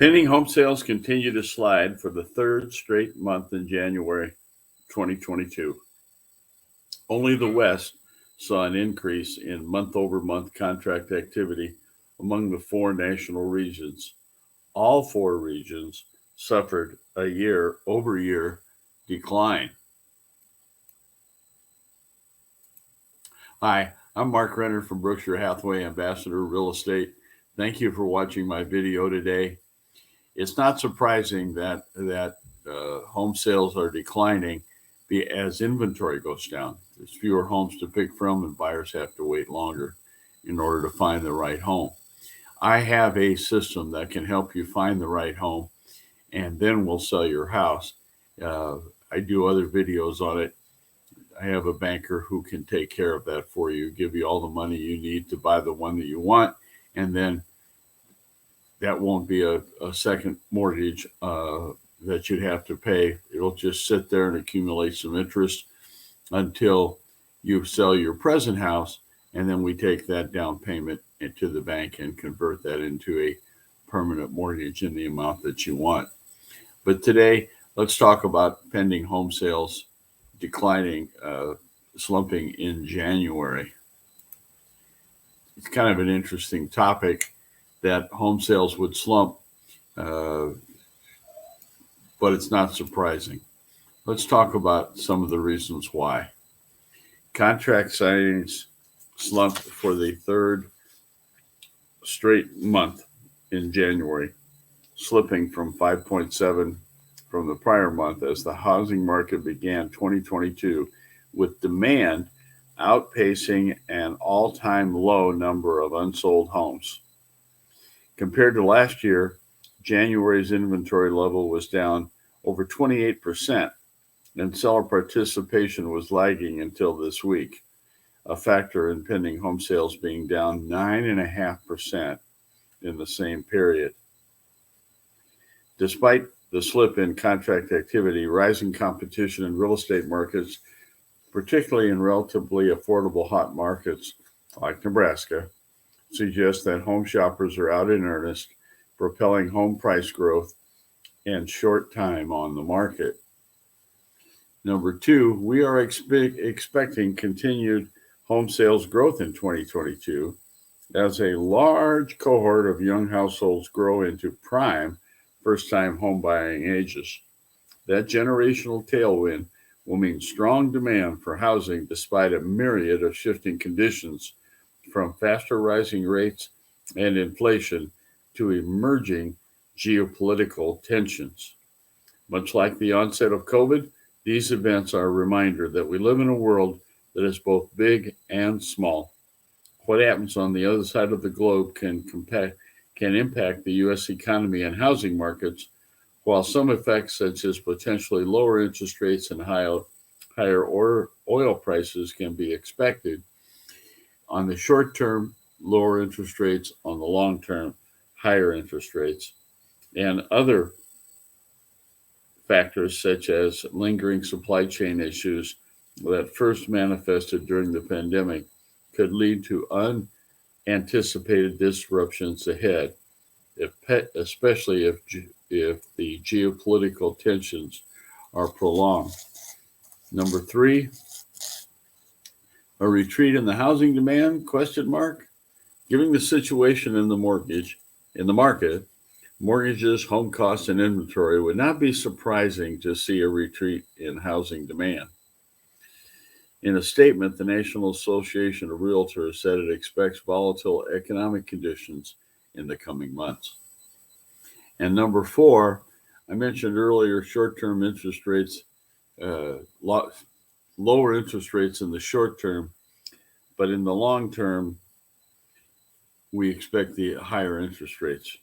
Pending home sales continue to slide for the third straight month in January 2022. Only the West saw an increase in month-over-month contract activity among the four national regions. All four regions suffered a year-over-year decline. Hi, I'm Mark Renner from Berkshire Hathaway Ambassador Real Estate. Thank you for watching my video today. It's not surprising that home sales are declining as inventory goes down. There's fewer homes to pick from, and buyers have to wait longer in order to find the right home. I have a system that can help you find the right home, and then we'll sell your house. I do other videos on it. I have a banker who can take care of that for you, give you all the money you need to buy the one that you want, and then that won't be a second mortgage that you'd have to pay. It'll just sit there and accumulate some interest until you sell your present house, and then we take that down payment into the bank and convert that into a permanent mortgage in the amount that you want. But today, let's talk about pending home sales declining, slumping in January. It's kind of an interesting topic that home sales would slump, but it's not surprising. Let's talk about some of the reasons why. Contract signings slumped for the third straight month in January, slipping from 5.7 from the prior month as the housing market began 2022 with demand outpacing an all-time low number of unsold homes. Compared to last year, January's inventory level was down over 28%, and seller participation was lagging until this week, a factor in pending home sales being down 9.5% in the same period. Despite the slip in contract activity, rising competition in real estate markets, particularly in relatively affordable hot markets like Nebraska, suggests that home shoppers are out in earnest, propelling home price growth and short time on the market. Number two, we are expecting continued home sales growth in 2022 as a large cohort of young households grow into prime first-time home buying ages. That generational tailwind will mean strong demand for housing despite a myriad of shifting conditions, from faster rising rates and inflation to emerging geopolitical tensions. Much like the onset of COVID, these events are a reminder that we live in a world that is both big and small. What happens on the other side of the globe can impact the U.S. economy and housing markets, while some effects such as potentially lower interest rates and higher oil prices can be expected. On the short term, lower interest rates; on the long term, higher interest rates. And other factors such as lingering supply chain issues that first manifested during the pandemic could lead to unanticipated disruptions ahead, especially if the geopolitical tensions are prolonged. Number three, a retreat in the housing demand? Given the situation in the market, mortgages, home costs, and inventory, would not be surprising to see a retreat in housing demand. In a statement, the National Association of Realtors said it expects volatile economic conditions in the coming months. And number four, I mentioned earlier, short-term interest rates, lower interest rates in the short term, but in the long term, we expect the higher interest rates.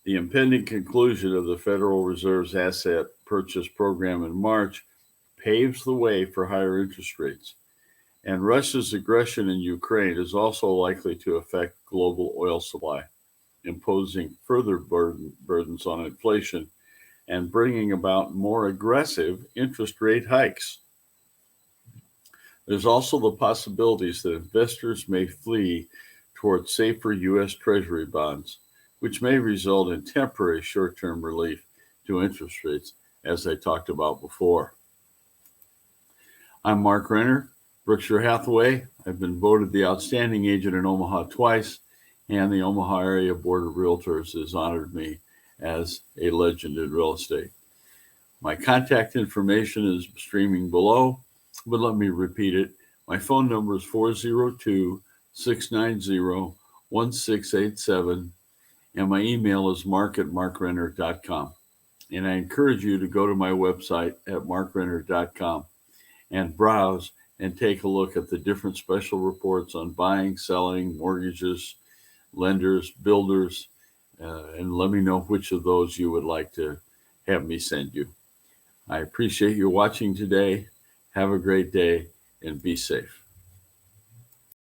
The impending conclusion of the Federal Reserve's asset purchase program in March paves the way for higher interest rates. And Russia's aggression in Ukraine is also likely to affect global oil supply, imposing further burdens on inflation and bringing about more aggressive interest rate hikes. There's also the possibilities that investors may flee towards safer U.S. Treasury bonds, which may result in temporary short-term relief to interest rates, as I talked about before. I'm Mark Renner, Berkshire Hathaway. I've been voted the outstanding agent in Omaha twice, and the Omaha Area Board of Realtors has honored me as a legend in real estate. My contact information is streaming below, but let me repeat it. My phone number is 402-690-1687, and my email is mark@markrenner.com. And I encourage you to go to my website at markrenner.com and browse and take a look at the different special reports on buying, selling, mortgages, lenders, builders, and let me know which of those you would like to have me send you. I appreciate you watching today. Have a great day and be safe.